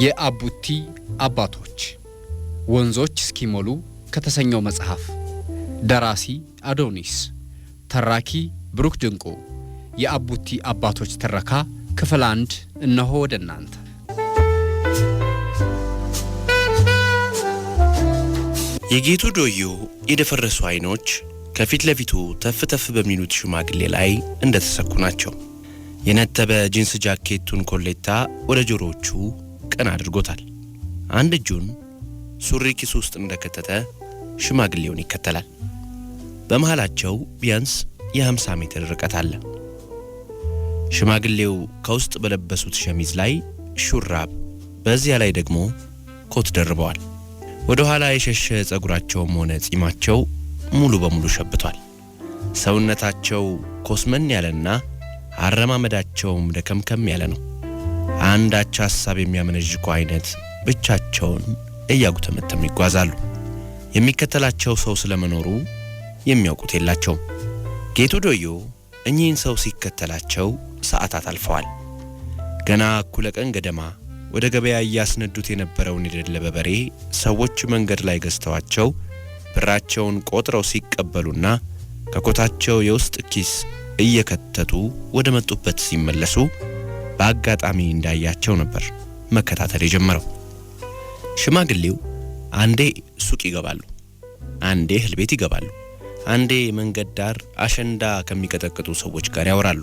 የአቡቲ አባቶች ወንዞች እስኪሞሉ ከተሰኘው መጽሐፍ ደራሲ አዶኒስ ተራኪ ብሩክ ድንቁ የአቡቲ አባቶች ተረካ ክፍል 1 እነሆ ወደናንተ። የጌቱ ዶዮ የደፈረሱ አይኖች ከፊት ለፊቱ ተፍተፍ በሚሉት ሽማግሌ ላይ እንደተሰኩ ናቸው። የነተበ ጂንስ ጃኬቱን ኮሌታ ወደ ጆሮዎቹ ቀና አድርጎታል። አንድ እጁን ሱሪ ኪስ ውስጥ እንደከተተ ሽማግሌውን ይከተላል። በመሃላቸው ቢያንስ የ50 ሜትር ርቀት አለ። ሽማግሌው ከውስጥ በለበሱት ሸሚዝ ላይ ሹራብ፣ በዚያ ላይ ደግሞ ኮት ደርበዋል። ወደ ኋላ የሸሸ ጸጉራቸውም ሆነ ጺማቸው ሙሉ በሙሉ ሸብቷል። ሰውነታቸው ኮስመን ያለና አረማመዳቸውም ደከምከም ያለ ነው። አንዳች ሐሳብ የሚያመነዥኩ አይነት ብቻቸውን እያጉተመተሙ ይጓዛሉ። የሚከተላቸው ሰው ስለመኖሩ የሚያውቁት የላቸውም። ጌቱ ዶዮ እኚህን ሰው ሲከተላቸው ሰዓታት አልፈዋል። ገና እኩለ ቀን ገደማ ወደ ገበያ እያስነዱት የነበረውን የደለበ በሬ ሰዎች መንገድ ላይ ገዝተዋቸው ብራቸውን ቆጥረው ሲቀበሉና ከኮታቸው የውስጥ ኪስ እየከተቱ ወደ መጡበት ሲመለሱ በአጋጣሚ እንዳያቸው ነበር መከታተል የጀመረው። ሽማግሌው አንዴ ሱቅ ይገባሉ፣ አንዴ እህል ቤት ይገባሉ፣ አንዴ መንገድ ዳር አሸንዳ ከሚቀጠቅጡ ሰዎች ጋር ያወራሉ፣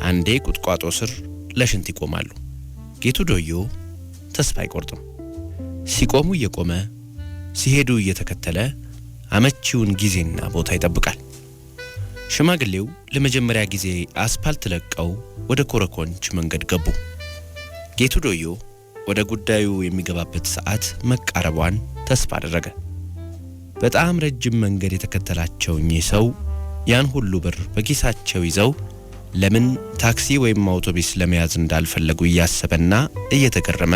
አንዴ ቁጥቋጦ ስር ለሽንት ይቆማሉ። ጌቱ ዶዮ ተስፋ አይቆርጥም። ሲቆሙ እየቆመ ሲሄዱ እየተከተለ አመቺውን ጊዜና ቦታ ይጠብቃል። ሽማግሌው ለመጀመሪያ ጊዜ አስፓልት ለቀው ወደ ኮረኮንች መንገድ ገቡ። ጌቱ ዶዮ ወደ ጉዳዩ የሚገባበት ሰዓት መቃረቧን ተስፋ አደረገ። በጣም ረጅም መንገድ የተከተላቸው እኚህ ሰው ያን ሁሉ ብር በኪሳቸው ይዘው ለምን ታክሲ ወይም አውቶቡስ ለመያዝ እንዳልፈለጉ እያሰበና እየተገረመ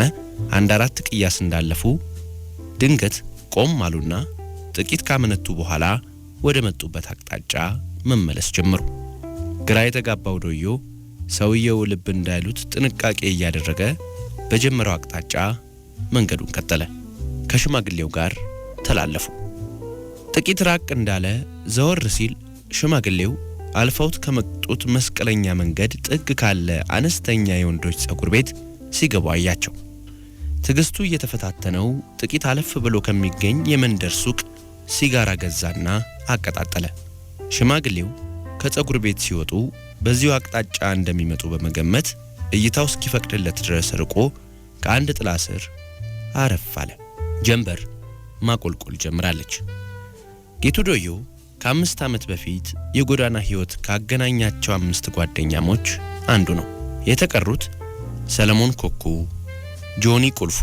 አንድ አራት ቅያስ እንዳለፉ ድንገት ቆም አሉና ጥቂት ካመነቱ በኋላ ወደ መጡበት አቅጣጫ መመለስ ጀመሩ። ግራ የተጋባው ዶዮ ሰውየው ልብ እንዳይሉት ጥንቃቄ እያደረገ በጀመረው አቅጣጫ መንገዱን ቀጠለ። ከሽማግሌው ጋር ተላለፉ። ጥቂት ራቅ እንዳለ ዘወር ሲል ሽማግሌው አልፈውት ከመጡት መስቀለኛ መንገድ ጥግ ካለ አነስተኛ የወንዶች ጸጉር ቤት ሲገቡ አያቸው። ትግስቱ እየተፈታተነው ጥቂት አለፍ ብሎ ከሚገኝ የመንደር ሱቅ ሲጋራ ገዛና አቀጣጠለ። ሽማግሌው ከጸጉር ቤት ሲወጡ በዚሁ አቅጣጫ እንደሚመጡ በመገመት እይታው እስኪፈቅድለት ድረስ ርቆ ከአንድ ጥላ ስር አረፍ አለ። ጀንበር ማቆልቆል ጀምራለች። ጌቱ ዶዮ ከ5 ዓመት በፊት የጎዳና ሕይወት ካገናኛቸው 5 ጓደኛሞች አንዱ ነው። የተቀሩት ሰለሞን ኮኩ፣ ጆኒ ቁልፉ፣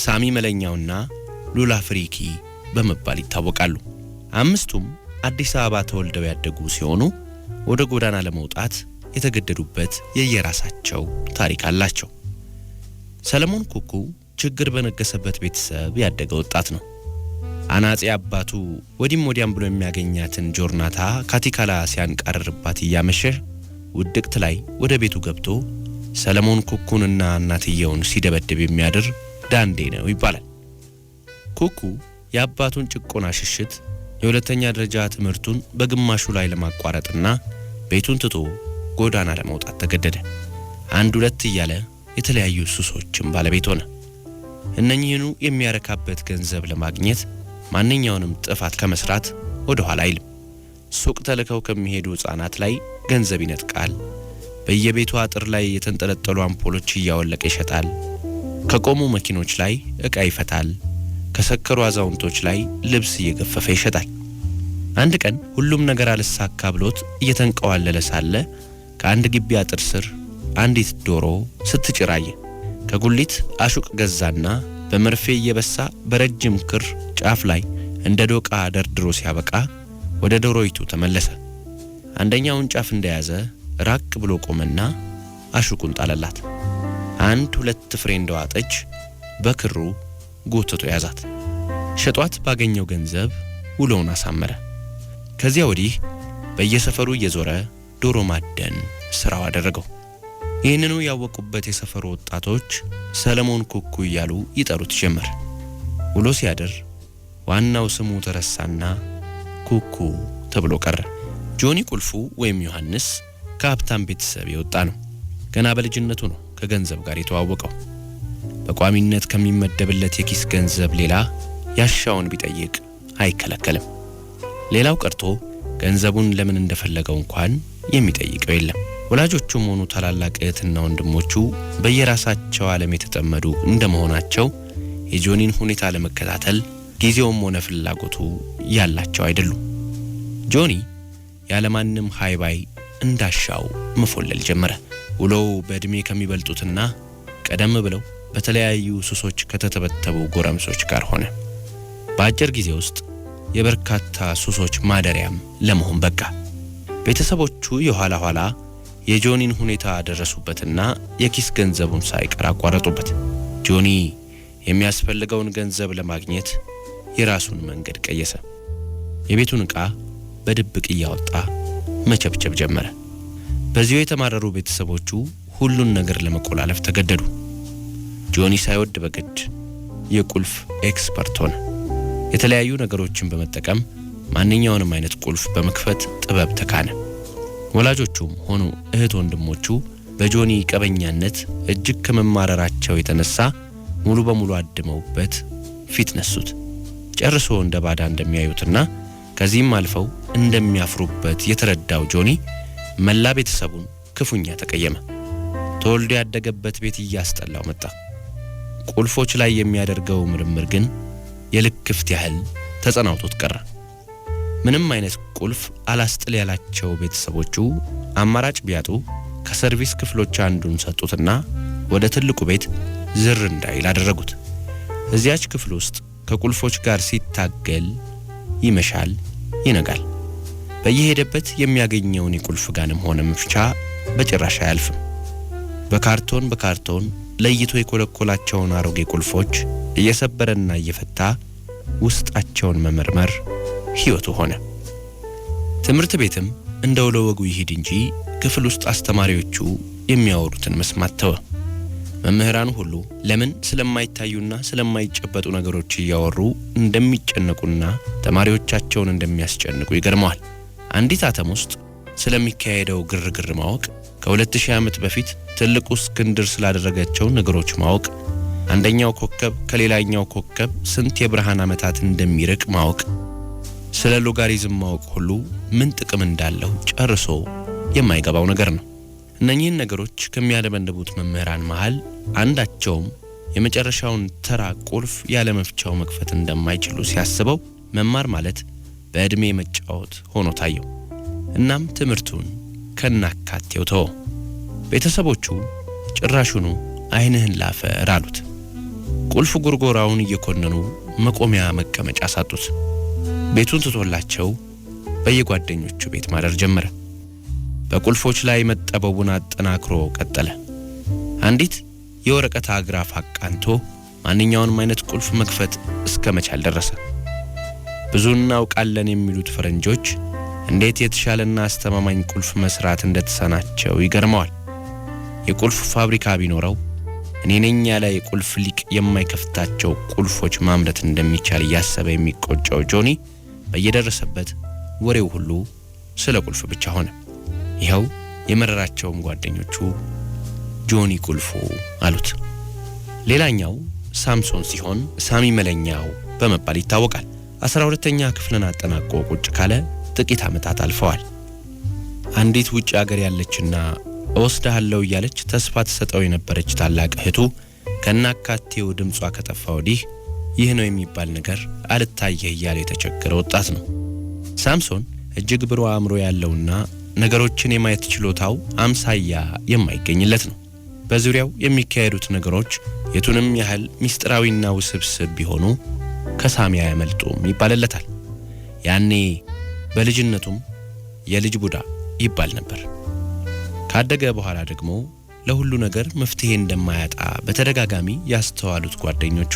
ሳሚ መለኛውና ሉላ ፍሪኪ በመባል ይታወቃሉ። 5ቱም አዲስ አበባ ተወልደው ያደጉ ሲሆኑ ወደ ጎዳና ለመውጣት የተገደዱበት የየራሳቸው ታሪክ አላቸው። ሰለሞን ኮኩ ችግር በነገሰበት ቤተሰብ ያደገ ወጣት ነው። አናጺ አባቱ ወዲም ወዲያም ብሎ የሚያገኛትን ጆርናታ ካቲካላ ሲያንቃርርባት እያመሸ ውድቅት ላይ ወደ ቤቱ ገብቶ ሰለሞን ኮኩንና እናትየውን ሲደበድብ የሚያድር ዳንዴ ነው ይባላል። ኮኩ የአባቱን ጭቆና ሽሽት የሁለተኛ ደረጃ ትምህርቱን በግማሹ ላይ ለማቋረጥና ቤቱን ትቶ ጎዳና ለመውጣት ተገደደ። አንድ ሁለት እያለ የተለያዩ ሱሶችን ባለቤት ሆነ። እነኚህኑ የሚያረካበት ገንዘብ ለማግኘት ማንኛውንም ጥፋት ከመስራት ወደ ኋላ አይልም። ሱቅ ተልከው ከሚሄዱ ሕፃናት ላይ ገንዘብ ይነጥቃል። በየቤቱ አጥር ላይ የተንጠለጠሉ አምፖሎች እያወለቀ ይሸጣል። ከቆሙ መኪኖች ላይ ዕቃ ይፈታል። ከሰከሩ አዛውንቶች ላይ ልብስ እየገፈፈ ይሸጣል። አንድ ቀን ሁሉም ነገር አልሳካ ብሎት እየተንቀዋለለ ሳለ ከአንድ ግቢ አጥር ስር አንዲት ዶሮ ስትጭር አየ። ከጉሊት አሹቅ ገዛና በመርፌ እየበሳ በረጅም ክር ጫፍ ላይ እንደ ዶቃ ደርድሮ ሲያበቃ ወደ ዶሮይቱ ተመለሰ። አንደኛውን ጫፍ እንደያዘ ራቅ ብሎ ቆመና አሹቁን ጣለላት። 1-2 ፍሬ እንደዋጠች በክሩ ጎትቶ ያዛት። ሸጧት ባገኘው ገንዘብ ውሎውን አሳመረ። ከዚያ ወዲህ በየሰፈሩ እየዞረ ዶሮ ማደን ስራው አደረገው። ይህንኑ ያወቁበት የሰፈሩ ወጣቶች ሰለሞን ኩኩ እያሉ ይጠሩት ጀመር። ውሎ ሲያድር ዋናው ስሙ ተረሳና ኩኩ ተብሎ ቀረ። ጆኒ ቁልፉ ወይም ዮሐንስ ከሀብታም ቤተሰብ የወጣ ነው። ገና በልጅነቱ ነው ከገንዘብ ጋር የተዋወቀው። በቋሚነት ከሚመደብለት የኪስ ገንዘብ ሌላ ያሻውን ቢጠይቅ አይከለከልም። ሌላው ቀርቶ ገንዘቡን ለምን እንደፈለገው እንኳን የሚጠይቀው የለም። ወላጆቹም ሆኑ ታላላቅ እህትና ወንድሞቹ በየራሳቸው ዓለም የተጠመዱ እንደመሆናቸው የጆኒን ሁኔታ ለመከታተል ጊዜውም ሆነ ፍላጎቱ ያላቸው አይደሉም። ጆኒ ያለማንም ሃይባይ እንዳሻው መፎለል ጀመረ። ውሎው በእድሜ ከሚበልጡትና ቀደም ብለው በተለያዩ ሱሶች ከተተበተቡ ጎረምሶች ጋር ሆነ። በአጭር ጊዜ ውስጥ የበርካታ ሱሶች ማደሪያም ለመሆን በቃ። ቤተሰቦቹ የኋላ ኋላ የጆኒን ሁኔታ ደረሱበትና የኪስ ገንዘቡን ሳይቀር አቋረጡበት። ጆኒ የሚያስፈልገውን ገንዘብ ለማግኘት የራሱን መንገድ ቀየሰ። የቤቱን ዕቃ በድብቅ እያወጣ መቸብቸብ ጀመረ። በዚሁ የተማረሩ ቤተሰቦቹ ሁሉን ነገር ለመቆላለፍ ተገደዱ። ጆኒ ሳይወድ በግድ የቁልፍ ኤክስፐርት ሆነ። የተለያዩ ነገሮችን በመጠቀም ማንኛውንም አይነት ቁልፍ በመክፈት ጥበብ ተካነ። ወላጆቹም ሆኑ እህት ወንድሞቹ በጆኒ ቀበኛነት እጅግ ከመማረራቸው የተነሳ ሙሉ በሙሉ አድመውበት ፊት ነሱት። ጨርሶ እንደ ባዳ እንደሚያዩትና ከዚህም አልፈው እንደሚያፍሩበት የተረዳው ጆኒ መላ ቤተሰቡን ክፉኛ ተቀየመ። ተወልዶ ያደገበት ቤት እያስጠላው መጣ። ቁልፎች ላይ የሚያደርገው ምርምር ግን የልክፍት ያህል ተጸናውቶት ቀረ። ምንም አይነት ቁልፍ አላስጥል ያላቸው ቤተሰቦቹ አማራጭ ቢያጡ ከሰርቪስ ክፍሎች አንዱን ሰጡትና ወደ ትልቁ ቤት ዝር እንዳይል አደረጉት። እዚያች ክፍል ውስጥ ከቁልፎች ጋር ሲታገል ይመሻል፣ ይነጋል። በየሄደበት የሚያገኘውን የቁልፍ ጋንም ሆነ መፍቻ በጭራሽ አያልፍም። በካርቶን ለይቶ የኮለኮላቸውን አሮጌ ቁልፎች እየሰበረና እየፈታ ውስጣቸውን መመርመር ሕይወቱ ሆነ። ትምህርት ቤትም እንደው ለወጉ ይሄድ እንጂ ክፍል ውስጥ አስተማሪዎቹ የሚያወሩትን መስማት ተወ። መምህራኑ ሁሉ ለምን ስለማይታዩና ስለማይጨበጡ ነገሮች እያወሩ እንደሚጨነቁና ተማሪዎቻቸውን እንደሚያስጨንቁ ይገርመዋል። አንዲት አተም ውስጥ ስለሚካሄደው ግርግር ማወቅ፣ ከ2000 ዓመት በፊት ትልቁ እስክንድር ስላደረጋቸው ነገሮች ማወቅ፣ አንደኛው ኮከብ ከሌላኛው ኮከብ ስንት የብርሃን ዓመታት እንደሚርቅ ማወቅ፣ ስለ ሎጋሪዝም ማወቅ ሁሉ ምን ጥቅም እንዳለው ጨርሶ የማይገባው ነገር ነው። እነኚህን ነገሮች ከሚያደበንቡት መምህራን መሃል አንዳቸውም የመጨረሻውን ተራ ቁልፍ ያለ መፍቻው መክፈት እንደማይችሉ ሲያስበው መማር ማለት በእድሜ መጫወት ሆኖ ታየው። እናም ትምህርቱን ከናካቴው ተወ። ቤተሰቦቹ ጭራሹኑ ዓይንህን ላፈር አሉት። ቁልፍ ጉርጎራውን እየኮነኑ መቆሚያ መቀመጫ ሳጡት። ቤቱን ትቶላቸው በየጓደኞቹ ቤት ማደር ጀመረ። በቁልፎች ላይ መጠበቡን አጠናክሮ ቀጠለ። አንዲት የወረቀት አግራፍ አቃንቶ ማንኛውንም አይነት ቁልፍ መክፈት እስከ መቻል ደረሰ። ብዙ እናውቃለን የሚሉት ፈረንጆች እንዴት የተሻለና አስተማማኝ ቁልፍ መስራት እንደተሳናቸው ይገርመዋል። የቁልፍ ፋብሪካ ቢኖረው እኔ ነኝ ያለ የቁልፍ ሊቅ የማይከፍታቸው ቁልፎች ማምረት እንደሚቻል እያሰበ የሚቆጨው ጆኒ በየደረሰበት ወሬው ሁሉ ስለ ቁልፍ ብቻ ሆነ። ይኸው የመረራቸውም ጓደኞቹ ጆኒ ቁልፉ አሉት። ሌላኛው ሳምሶን ሲሆን ሳሚ መለኛው በመባል ይታወቃል። 12ኛ ክፍልን አጠናቆ ቁጭ ካለ ጥቂት ዓመታት አልፈዋል። አንዲት ውጭ ሀገር ያለችና እወስድሃለሁ እያለች ተስፋ ተሰጠው የነበረች ታላቅ እህቱ ከናካቴው ድምጿ ከጠፋ ወዲህ ይህ ነው የሚባል ነገር አልታየህ እያለ የተቸገረ ወጣት ነው። ሳምሶን እጅግ ብሩህ አእምሮ ያለውና ነገሮችን የማየት ችሎታው አምሳያ የማይገኝለት ነው። በዙሪያው የሚካሄዱት ነገሮች የቱንም ያህል ሚስጥራዊና ውስብስብ ቢሆኑ ከሳሚ አያመልጡም ይባልለታል። ያኔ በልጅነቱም የልጅ ቡዳ ይባል ነበር። ካደገ በኋላ ደግሞ ለሁሉ ነገር መፍትሄ እንደማያጣ በተደጋጋሚ ያስተዋሉት ጓደኞቹ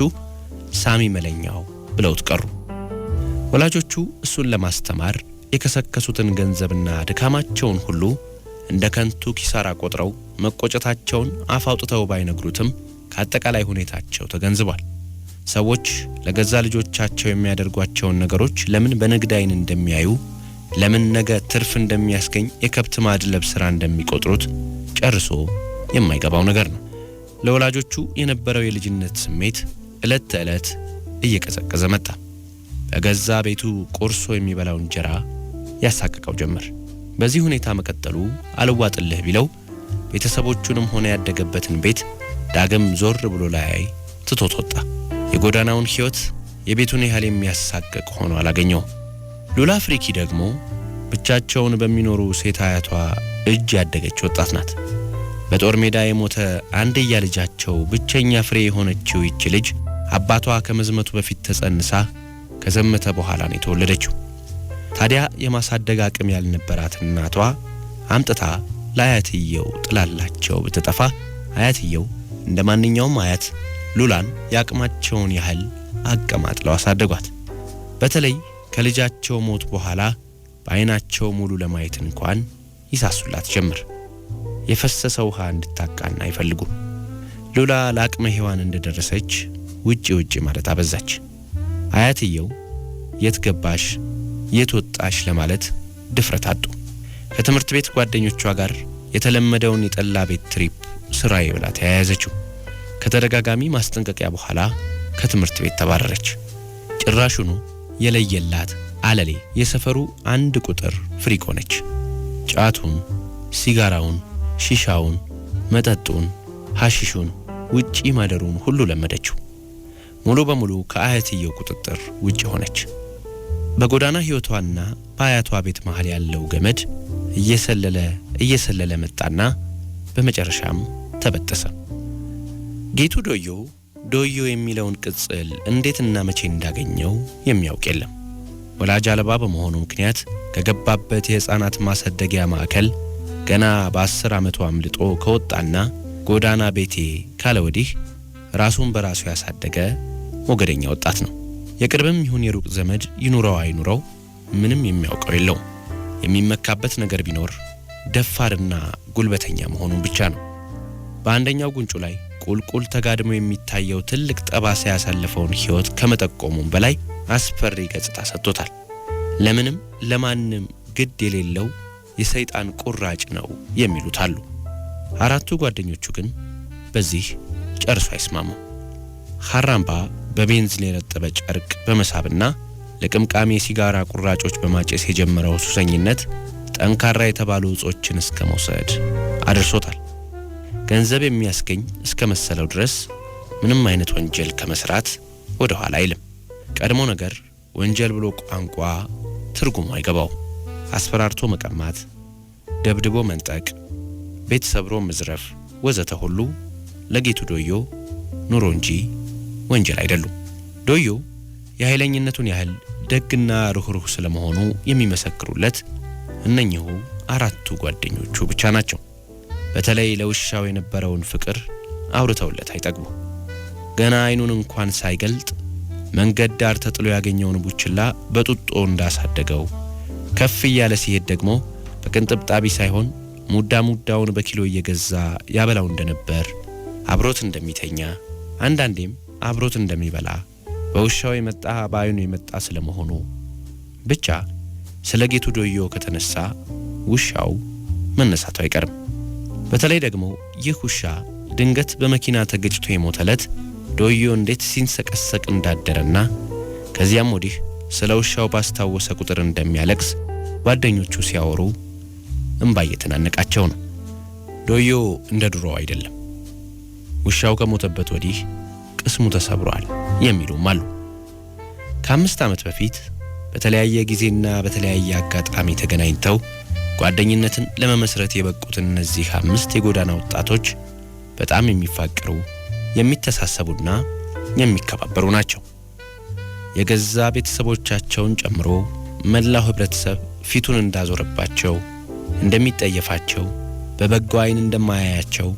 ሳሚ መለኛው ብለውት ቀሩ። ወላጆቹ እሱን ለማስተማር የከሰከሱትን ገንዘብና ድካማቸውን ሁሉ እንደ ከንቱ ኪሳራ ቆጥረው መቆጨታቸውን አፍ አውጥተው ባይነግሩትም ከአጠቃላይ ሁኔታቸው ተገንዝቧል። ሰዎች ለገዛ ልጆቻቸው የሚያደርጓቸውን ነገሮች ለምን በንግድ ዓይን እንደሚያዩ፣ ለምን ነገ ትርፍ እንደሚያስገኝ የከብት ማድለብ ሥራ እንደሚቆጥሩት ጨርሶ የማይገባው ነገር ነው። ለወላጆቹ የነበረው የልጅነት ስሜት ዕለት ተዕለት እየቀዘቀዘ መጣ። በገዛ ቤቱ ቆርሶ የሚበላው እንጀራ ያሳቅቀው ጀመር። በዚህ ሁኔታ መቀጠሉ አልዋጥልህ ቢለው ቤተሰቦቹንም ሆነ ያደገበትን ቤት ዳግም ዞር ብሎ ላይ ትቶት ወጣ። የጎዳናውን ሕይወት የቤቱን ያህል የሚያሳቅቅ ሆኖ አላገኘው። ሉላ ፍሪኪ ደግሞ ብቻቸውን በሚኖሩ ሴት አያቷ እጅ ያደገች ወጣት ናት። በጦር ሜዳ የሞተ አንድያ ልጃቸው ብቸኛ ፍሬ የሆነችው ይች ልጅ አባቷ ከመዝመቱ በፊት ተጸንሳ ከዘመተ በኋላ ነው የተወለደችው። ታዲያ የማሳደግ አቅም ያልነበራት እናቷ አምጥታ ለአያትየው ጥላላቸው ብትጠፋ አያትየው እንደ ማንኛውም አያት ሉላን ያቅማቸውን ያህል አቀማጥለው አሳደጓት። በተለይ ከልጃቸው ሞት በኋላ በዓይናቸው ሙሉ ለማየት እንኳን ይሳሱላት ጀመር። የፈሰሰ ውሃ እንድታቃና አይፈልጉ። ሉላ ለአቅመ ሔዋን እንደደረሰች ውጪ ማለት አበዛች። አያትየው የት ገባሽ የት ወጣሽ ለማለት ድፍረት አጡ። ከትምህርት ቤት ጓደኞቿ ጋር የተለመደውን የጠላ ቤት ትሪፕ ስራዬ ብላ ተያያዘችው። ከተደጋጋሚ ማስጠንቀቂያ በኋላ ከትምህርት ቤት ተባረረች። ጭራሹኑ የለየላት አለሌ የሰፈሩ አንድ ቁጥር ፍሪክ ሆነች። ጫቱን፣ ሲጋራውን፣ ሺሻውን፣ መጠጡን፣ ሐሺሹን፣ ውጪ ማደሩን ሁሉ ለመደችው። ሙሉ በሙሉ ከአያትየው ቁጥጥር ውጪ ሆነች። በጎዳና ሕይወቷና በአያቷ ቤት መሃል ያለው ገመድ እየሰለለ መጣና በመጨረሻም ተበጠሰ። ጌቱ ዶዮ የሚለውን ቅጽል እንዴትና መቼ እንዳገኘው የሚያውቅ የለም። ወላጅ አልባ በመሆኑ ምክንያት ከገባበት የሕፃናት ማሳደጊያ ማዕከል ገና በ10 ዓመቱ አምልጦ ከወጣና ጎዳና ቤቴ ካለ ወዲህ ራሱን በራሱ ያሳደገ ሞገደኛ ወጣት ነው። የቅርብም ይሁን የሩቅ ዘመድ ይኑረው አይኑረው ምንም የሚያውቀው የለው። የሚመካበት ነገር ቢኖር ደፋርና ጉልበተኛ መሆኑን ብቻ ነው። በአንደኛው ጉንጩ ላይ ቁልቁል ተጋድሞ የሚታየው ትልቅ ጠባሳ ያሳለፈውን ሕይወት ከመጠቆሙም በላይ አስፈሪ ገጽታ ሰጥቶታል። ለምንም ለማንም ግድ የሌለው የሰይጣን ቁራጭ ነው የሚሉት አሉ። አራቱ ጓደኞቹ ግን በዚህ ጨርሶ አይስማሙ። ሐራምባ በቤንዚን የረጠበ ጨርቅ በመሳብና ለቅምቃሚ የሲጋራ ቁራጮች በማጨስ የጀመረው ሱሰኝነት ጠንካራ የተባሉ እጾችን እስከ መውሰድ አድርሶታል። ገንዘብ የሚያስገኝ እስከ መሰለው ድረስ ምንም አይነት ወንጀል ከመስራት ወደ ኋላ አይልም። ቀድሞ ነገር ወንጀል ብሎ ቋንቋ ትርጉሙ አይገባው። አስፈራርቶ መቀማት፣ ደብድቦ መንጠቅ፣ ቤት ሰብሮ መዝረፍ ወዘተ ሁሉ ለጌቱ ዶዮ ኑሮ እንጂ ወንጀል አይደሉም። ዶዮ የኃይለኝነቱን ያህል ደግና ሩህሩህ ስለመሆኑ የሚመሰክሩለት እነኚሁ አራቱ ጓደኞቹ ብቻ ናቸው። በተለይ ለውሻው የነበረውን ፍቅር አውርተውለት አይጠግቡ። ገና አይኑን እንኳን ሳይገልጥ መንገድ ዳር ተጥሎ ያገኘውን ቡችላ በጡጦ እንዳሳደገው፣ ከፍ እያለ ሲሄድ ደግሞ በቅንጥብጣቢ ሳይሆን ሙዳውን በኪሎ እየገዛ ያበላው እንደነበር፣ አብሮት እንደሚተኛ፣ አንዳንዴም አብሮት እንደሚበላ፣ በውሻው የመጣ በአይኑ የመጣ ስለመሆኑ ብቻ ስለ ጌቱ ዶዮ ከተነሳ ውሻው መነሳቱ አይቀርም። በተለይ ደግሞ ይህ ውሻ ድንገት በመኪና ተገጭቶ የሞተለት ዶዮ እንዴት ሲንሰቀሰቅ እንዳደረና ከዚያም ወዲህ ስለ ውሻው ባስታወሰ ቁጥር እንደሚያለቅስ ጓደኞቹ ሲያወሩ እንባ እየተናነቃቸው ነው። ዶዮ እንደ ድሮ አይደለም። ውሻው ከሞተበት ወዲህ ቅስሙ ተሰብሯል የሚሉም አሉ። ከ5 ዓመት በፊት በተለያየ ጊዜና በተለያየ አጋጣሚ ተገናኝተው ጓደኝነትን ለመመስረት የበቁት እነዚህ 5 የጎዳና ወጣቶች በጣም የሚፋቀሩ የሚተሳሰቡና የሚከባበሩ ናቸው። የገዛ ቤተሰቦቻቸውን ጨምሮ መላው ህብረተሰብ ፊቱን እንዳዞረባቸው፣ እንደሚጠየፋቸው፣ በበጎ አይን እንደማያያቸው፣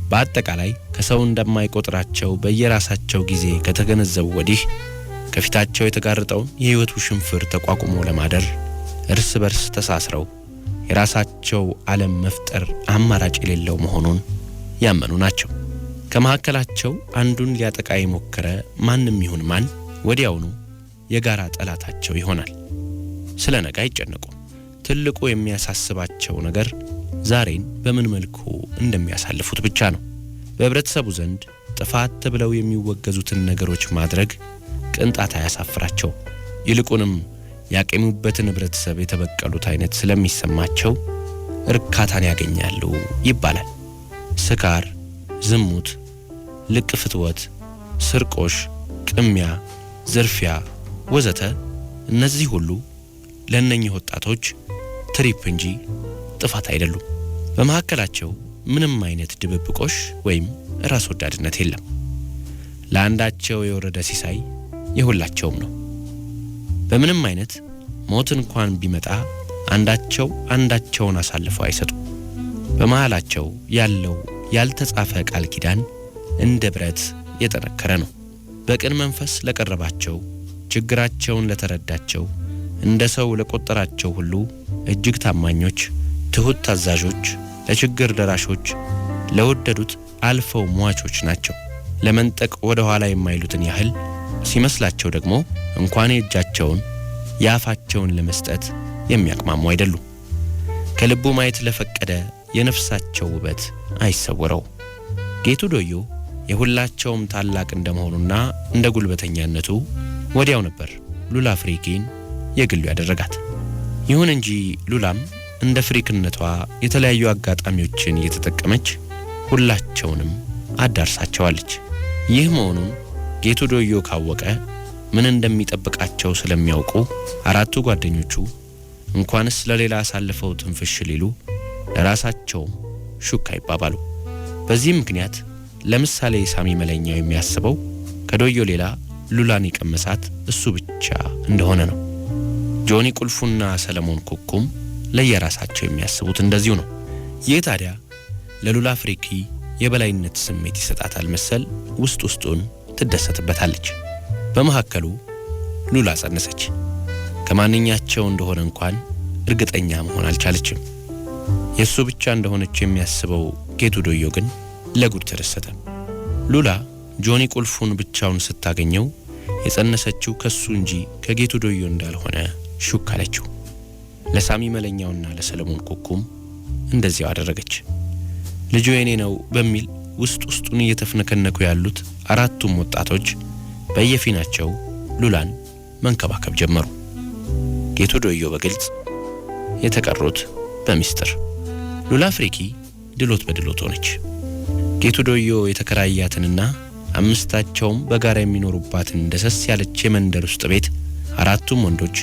በአጠቃላይ ከሰው እንደማይቆጥራቸው በየራሳቸው ጊዜ ከተገነዘቡ ወዲህ ከፊታቸው የተጋረጠውን የህይወቱ ሽንፍር ተቋቁሞ ለማደር እርስ በርስ ተሳስረው የራሳቸው ዓለም መፍጠር አማራጭ የሌለው መሆኑን ያመኑ ናቸው። ከመካከላቸው አንዱን ሊያጠቃ የሞከረ ማንም ይሁን ማን ወዲያውኑ የጋራ ጠላታቸው ይሆናል። ስለ ነገ አይጨነቁም። ትልቁ የሚያሳስባቸው ነገር ዛሬን በምን መልኩ እንደሚያሳልፉት ብቻ ነው። በህብረተሰቡ ዘንድ ጥፋት ተብለው የሚወገዙትን ነገሮች ማድረግ ቅንጣት አያሳፍራቸው። ይልቁንም ያቀሙበትን ህብረተሰብ የተበቀሉት አይነት ስለሚሰማቸው እርካታን ያገኛሉ ይባላል። ስካር፣ ዝሙት፣ ልቅ ፍትወት፣ ስርቆሽ፣ ቅሚያ፣ ዝርፊያ ወዘተ እነዚህ ሁሉ ለእነኚህ ወጣቶች ትሪፕ እንጂ ጥፋት አይደሉም። በመካከላቸው ምንም አይነት ድብብቆሽ ወይም ራስ ወዳድነት የለም። ለአንዳቸው የወረደ ሲሳይ የሁላቸውም ነው። በምንም አይነት ሞት እንኳን ቢመጣ አንዳቸውን አሳልፈው አይሰጡም። በመሃላቸው ያለው ያልተጻፈ ቃል ኪዳን እንደ ብረት የጠነከረ ነው። በቅን መንፈስ ለቀረባቸው፣ ችግራቸውን ለተረዳቸው፣ እንደ ሰው ለቆጠራቸው ሁሉ እጅግ ታማኞች፣ ትሁት ታዛዦች፣ ለችግር ደራሾች፣ ለወደዱት አልፈው ሟቾች ናቸው። ለመንጠቅ ወደ ኋላ የማይሉትን ያህል ሲመስላቸው ደግሞ እንኳን የእጃቸውን የአፋቸውን ለመስጠት የሚያቅማሙ አይደሉም። ከልቡ ማየት ለፈቀደ የነፍሳቸው ውበት አይሰወረው። ጌቱ ዶዮ የሁላቸውም ታላቅ እንደመሆኑና እንደ ጉልበተኛነቱ ወዲያው ነበር ሉላ ፍሪኪን የግሉ ያደረጋት። ይሁን እንጂ ሉላም እንደ ፍሪክነቷ የተለያዩ አጋጣሚዎችን እየተጠቀመች ሁላቸውንም አዳርሳቸዋለች። ይህ መሆኑን ጌቱ ዶዮ ካወቀ ምን እንደሚጠብቃቸው ስለሚያውቁ አራቱ ጓደኞቹ እንኳንስ ለሌላ አሳልፈው ትንፍሽ ሊሉ ለራሳቸውም ሹክ አይባባሉ። በዚህም ምክንያት ለምሳሌ ሳሚ መለኛው የሚያስበው ከዶዮ ሌላ ሉላን የቀመሳት እሱ ብቻ እንደሆነ ነው። ጆኒ ቁልፉና ሰለሞን ኩኩም ለየራሳቸው የሚያስቡት እንደዚሁ ነው። ይህ ታዲያ ለሉላ ፍሪኪ የበላይነት ስሜት ይሰጣታል መሰል ውስጥ ውስጡን ትደሰትበታለች። በመካከሉ ሉላ ጸነሰች። ከማንኛቸው እንደሆነ እንኳን እርግጠኛ መሆን አልቻለችም። የሱ ብቻ እንደሆነች የሚያስበው ጌቱ ዶዮ ግን ለጉድ ተደሰተ። ሉላ ጆኒ ቁልፉን ብቻውን ስታገኘው የጸነሰችው ከሱ እንጂ ከጌቱ ዶዮ እንዳልሆነ ሹክ አለችው። ለሳሚ መለኛውና ለሰለሞን ኩኩም እንደዚያው አደረገች። ልጁ የኔ ነው በሚል ውስጥ ውስጡን እየተፍነከነኩ ያሉት አራቱም ወጣቶች በየፊናቸው ሉላን መንከባከብ ጀመሩ። ጌቱ ዶዮ በግልጽ፣ የተቀሩት በሚስጥር። ሉላ ፍሪኪ ድሎት በድሎት ሆነች። ጌቱ ዶዮ የተከራያትንና አምስታቸውም በጋራ የሚኖሩባትን ደሰስ ያለች የመንደር ውስጥ ቤት አራቱም ወንዶች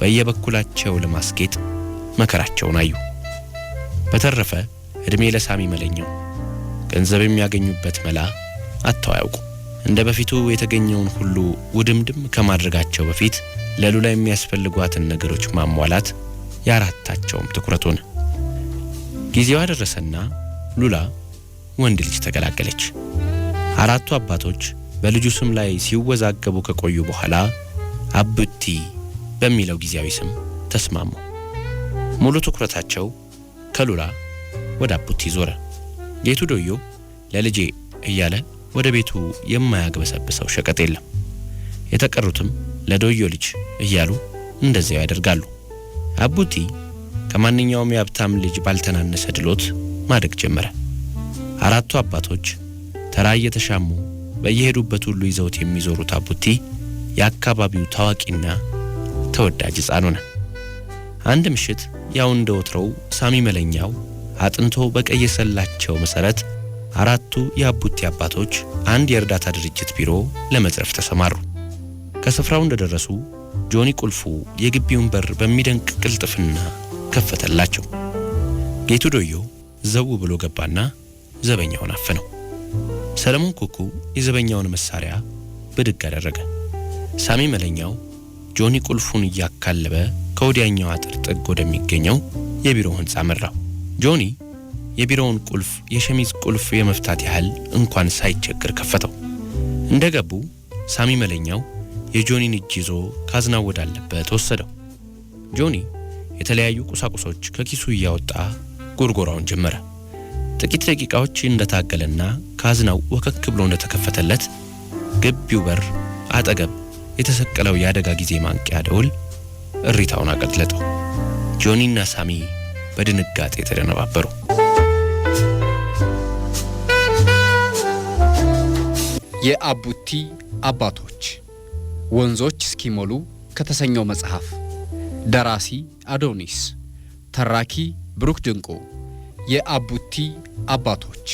በየበኩላቸው ለማስጌጥ መከራቸውን አዩ። በተረፈ እድሜ ለሳሚ መለኛው። ገንዘብ የሚያገኙበት መላ አጥተው አያውቁ። እንደ በፊቱ የተገኘውን ሁሉ ውድምድም ከማድረጋቸው በፊት ለሉላ የሚያስፈልጓትን ነገሮች ማሟላት የአራታቸውም ትኩረት ሆነ። ጊዜዋ ደረሰና ሉላ ወንድ ልጅ ተገላገለች። አራቱ አባቶች በልጁ ስም ላይ ሲወዛገቡ ከቆዩ በኋላ አቡቲ በሚለው ጊዜያዊ ስም ተስማሙ። ሙሉ ትኩረታቸው ከሉላ ወደ አቡቲ ዞረ። ጌቱ ዶዮ ለልጄ እያለ ወደ ቤቱ የማያግበሰብሰው ሸቀጥ የለም። የተቀሩትም ለዶዮ ልጅ እያሉ እንደዚያው ያደርጋሉ። አቡቲ ከማንኛውም የሀብታም ልጅ ባልተናነሰ ድሎት ማደግ ጀመረ። አራቱ አባቶች ተራ እየተሻሙ በየሄዱበት ሁሉ ይዘውት የሚዞሩት አቡቲ የአካባቢው ታዋቂና ተወዳጅ ሕፃን ሆነ። አንድ ምሽት ያው እንደ ወትሮው ሳሚ መለኛው አጥንቶ በቀየሰላቸው መሰረት አራቱ የአቡቲ አባቶች አንድ የእርዳታ ድርጅት ቢሮ ለመዝረፍ ተሰማሩ። ከስፍራው እንደደረሱ ጆኒ ቁልፉ የግቢውን በር በሚደንቅ ቅልጥፍና ከፈተላቸው። ጌቱ ዶዮ ዘው ብሎ ገባና ዘበኛውን አፈነው። ሰለሞን ኩኩ የዘበኛውን መሳሪያ ብድግ አደረገ። ሳሚ መለኛው ጆኒ ቁልፉን እያካለበ ከወዲያኛው አጥር ጥግ ወደሚገኘው የቢሮው ህንጻ መራው። ጆኒ የቢሮውን ቁልፍ የሸሚዝ ቁልፍ የመፍታት ያህል እንኳን ሳይቸግር ከፈተው። እንደገቡ ሳሚ መለኛው የጆኒን እጅ ይዞ ካዝናው ወዳለበት ወሰደው። ጆኒ የተለያዩ ቁሳቁሶች ከኪሱ እያወጣ ጎርጎራውን ጀመረ። ጥቂት ደቂቃዎች እንደታገለና ካዝናው ወከክ ብሎ እንደተከፈተለት ግቢው በር አጠገብ የተሰቀለው የአደጋ ጊዜ ማንቂያ ደውል እሪታውን አቀለጠው። ጆኒና ሳሚ በድንጋጤ ተደነባበሩ። የአቡቲ አባቶች ወንዞች እስኪሞሉ ከተሰኘው መጽሐፍ ደራሲ አዶኒስ፣ ተራኪ ብሩክ ድንቁ። የአቡቲ አባቶች